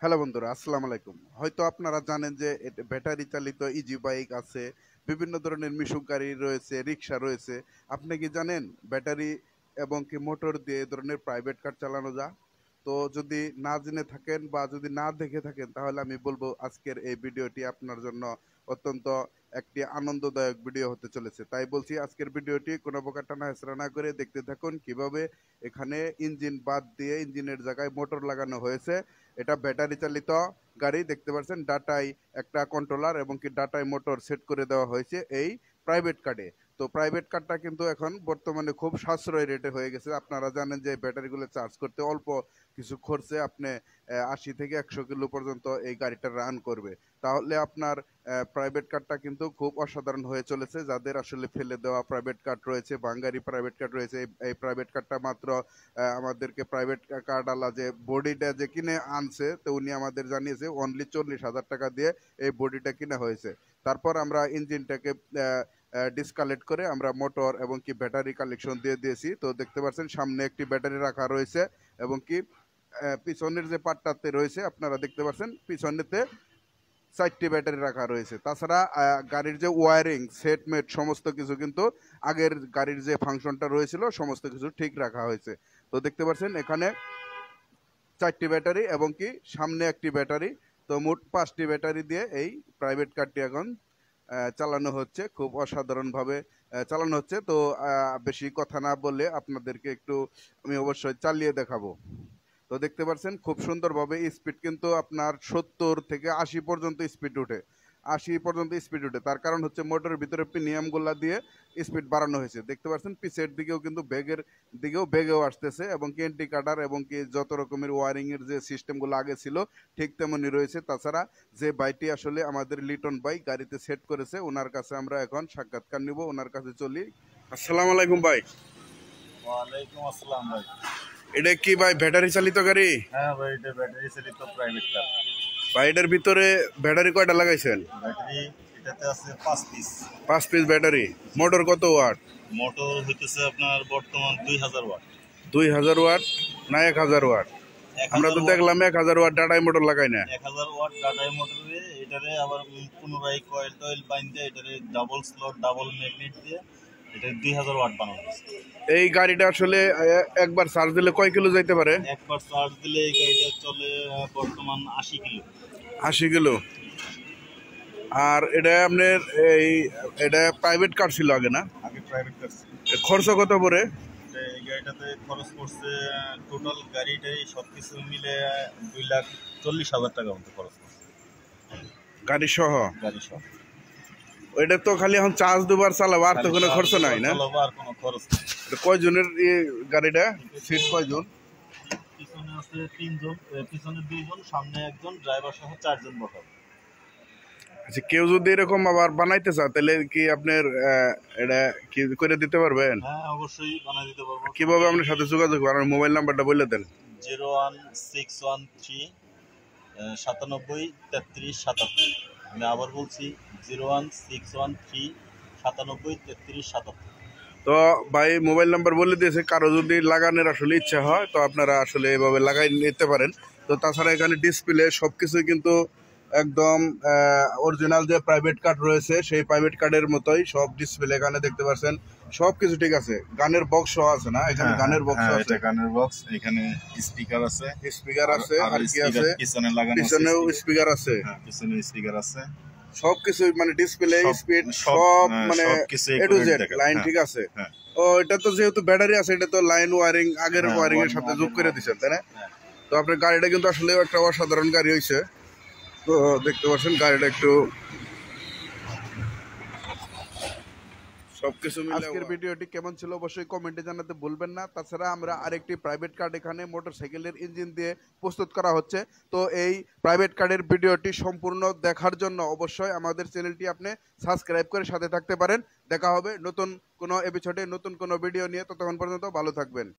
Hello বন্ধুরা, আসসালামু আলাইকুম। হয়তো আপনারা জানেন যে ব্যাটারি চালিত ইজি বাইক আছে, বিভিন্ন ধরনের মিশুক গাড়ি রয়েছে, রিক্সা রয়েছে। আপনি কি জানেন ব্যাটারি এবং কি মোটর দিয়ে এ ধরনের প্রাইভেট কার চালানো যায়? তো যদি না জেনে থাকেন বা যদি না দেখে থাকেন, তাহলে আমি বলবো আজকের এই ভিডিওটি আপনার জন্য অত্যন্ত একটি আনন্দদায়ক ভিডিও হতে চলেছে। তাই বলছি আজকের ভিডিওটি কোনো প্রকার টানা হেচড়া না করে দেখতে থাকুন কিভাবে এখানে ইঞ্জিন বাদ দিয়ে ইঞ্জিনের জায়গায় মোটর লাগানো হয়েছে। এটা ব্যাটারি চালিত গাড়ি, দেখতে পাচ্ছেন ডাটাই একটা কন্ট্রোলার এবং কি ডাটাই মোটর সেট করে দেওয়া হয়েছে এই প্রাইভেট কারে। তো প্রাইভেট কারটা কিন্তু এখন বর্তমানে খুব সাশ্রয় রেটে হয়ে গেছে। আপনারা জানেন যে ব্যাটারিগুলো চার্জ করতে অল্প কিছু খরচে আপনি ৮০ থেকে ১০০ কিলো পর্যন্ত এই গাড়িটা রান করবে। তাহলে আপনার প্রাইভেট কারটা কিন্তু খুব অসাধারণ হয়ে চলেছে। যাদের আসলে ফেলে দেওয়া প্রাইভেট কার রয়েছে, বাঙ্গারি প্রাইভেট কার রয়েছে, এই প্রাইভেট কারটা মাত্র আমাদেরকে প্রাইভেট কারওয়ালা যে বডিটা যে কিনে আনছে, তো উনি আমাদের জানিয়েছে অনলি ৪০,০০০ টাকা দিয়ে এই বডিটা কিনা হয়েছে। তারপর আমরা ইঞ্জিনটাকে ডিসকালেক্ট করে আমরা মোটর এবং কি ব্যাটারি কালেকশন দিয়ে দিয়েছি। তো দেখতে পাচ্ছেন সামনে একটি ব্যাটারি রাখা রয়েছে এবং কি পিছনের যে পার্টটাতে রয়েছে আপনারা দেখতে পাচ্ছেন পিছনেতে ৪টি ব্যাটারি রাখা রয়েছে। তাছাড়া গাড়ির যে ওয়ারিং সেটমেট সমস্ত কিছু কিন্তু আগের গাড়ির যে ফাংশনটা রয়েছিল সমস্ত কিছু ঠিক রাখা হয়েছে। তো দেখতে পাচ্ছেন এখানে ৪টি ব্যাটারি এবং কি সামনে একটি ব্যাটারি। তো মোট ৫টি ব্যাটারি দিয়ে এই প্রাইভেট কারটি এখন চালানো হচ্ছে, খুব অসাধারণভাবে চালানো হচ্ছে। তো বেশি কথা না বলে আপনাদেরকে একটু আমি অবশ্যই চালিয়ে দেখাবো। তো দেখতে পাচ্ছেন খুব সুন্দরভাবে স্পিড কিন্তু আপনার ৭০ থেকে ৮০ পর্যন্ত স্পিড উঠে, ৮০ পর্যন্ত স্পিড উঠে। তার কারণ হচ্ছে মোটরের ভিতরে প্রিমিয়ামগুলা দিয়ে স্পিড বাড়ানো হয়েছে। দেখতে পাচ্ছেন পিছের দিকেও কিন্তু বেগেও আসতেছে এবং কি ইন্ডিকেটর এবং কি যত রকমের ওয়ারিংয়ের যে সিস্টেমগুলো আগে ছিল ঠিক তেমনি রয়েছে। তাছাড়া যে বাইকটি আসলে আমাদের লিটন বাইক গাড়িতে সেট করেছে, ওনার কাছে আমরা এখন সাক্ষাৎকার নিব, ওনার কাছে চলি। আসসালামু আলাইকুম ভাই। ওয়ালাইকুম আসসালাম ভাই। এটা কি ভাই ব্যাটারি চালিত গাড়ি? হ্যাঁ ভাই, এটা ব্যাটারি চালিত প্রাইভেট কার। ভাই এটার ভিতরে ব্যাটারি কয়টা লাগাইছেন? ব্যাটারি এটাতে আছে 5 পিস। 5 piece battery. মোটর কত ওয়াট? মোটর হইতেছে আপনার বর্তমান 2000 ওয়াট। 2000 ওয়াট না 1000 ওয়াট? আমরা তো দেখলাম 1000 ওয়াট ডাটাই মোটর লাগাই না। 1000 ওয়াট ডাটাই মোটরে এটারে আবার পুনরায় কয়েল টয়েল বাইন্ধে এটারে ডাবল স্লট ডাবল ম্যাগনেট দিয়ে এটা 2000 ওয়াট বানানো হয়েছে। এই গাড়িটা আসলে একবার চার্জ দিলে কয় কিলো যাইতে পারে? একবার চার্জ দিলে এই গাড়িটা চলে বর্তমান 80 কিলো। 80 কিলো। আর এটা আপনার এটা প্রাইভেট কার ছিল আগে না? আগে প্রাইভেট কার ছিল। খরচ কত পড়ে? এই গাড়িটাতে খরচ পড়ছে টোটাল গাড়িটাই সবকিছু মিলে 2,40,000 টাকা মতো খরচ পড়ছে গাড়ি সহ? গাড়ি সহ। ওইটা তো খালি এখন চার্জ দুবার চালাবো, আর তো কোনো খরচ নাই না? আর কোনো খরচ নেই। কয়জনের গাড়িটা? সিট কয়জন? পিছনে আছে 3 জন, পিছনে 2 জন, সামনে একজন, ড্রাইভার সহ 4 জন বসাবো। আচ্ছা, কেউ যদি এরকম আবার বানাইতে চায় তাহলে কি আপনার এটা কি করে দিতে পারবেন? হ্যাঁ অবশ্যই বানিয়ে দিতে পারবো। কিভাবে আপনার সাথে যোগাযোগ করবেন? মোবাইল নাম্বারটা বলে দেন। 01613 97 33 77। আমি আবার বলছি 01613 97 33 77। তো ভাই মোবাইল নাম্বার বলে দিয়েছে, কারো যদি লাগানোর আসলে ইচ্ছা হয় তো আপনারা আসলে এভাবে লাগাই নিতে পারেন। তো তাছাড়া এখানে ডিসপ্লে সব কিছুই কিন্তু একদম অরিজিনাল যে প্রাইভেট কার্ড রয়েছে সেই প্রাইভেট কার্ডের মতোই সব ডিসপ্লে এখানে দেখতে পাচ্ছেন, সব কিছু ঠিক আছে। গানের বক্স আছে না এখানে? গানের বক্স আছে, এটা গানের বক্স। এখানে স্পিকার আছে, আর কি আছে? পিছনে লাগানো আছে, পিছনেও স্পিকার আছে। হ্যাঁ পিছনে স্পিকার আছে। সবকিছু মানে ডিসপ্লে স্পিড সব মানে এ টু জেড লাইন ঠিক আছে। ও এটা তো যেহেতু ব্যাটারি আছে, এটা তো লাইন ওয়ারিং আগের ওয়ারিং এর সাথে যোগ করে দিয়েছেন তাই না? তো আপনার গাড়িটা কিন্তু আসলে একটা অসাধারণ গাড়ি হয়েছে। তো দেখতে পাচ্ছেন গাড়িটা একটু সবকিছু মিলে। আজকের ভিডিওটি কেমন ছিল অবশ্যই কমেন্টে জানাতে ভুলবেন না। তাছাড়া আমরা আরেকটি প্রাইভেট কার এখানে মোটরসাইকেলের ইঞ্জিন দিয়ে প্রস্তুত করা হচ্ছে। তো এই প্রাইভেট কারের ভিডিওটি সম্পূর্ণ দেখার জন্য অবশ্যই আমাদের চ্যানেলটি আপনি সাবস্ক্রাইব করে সাথে থাকতে পারেন। দেখা হবে নতুন কোনো এপিসোডে নতুন কোনো ভিডিও নিয়ে। ততক্ষণ পর্যন্ত ভালো থাকবেন।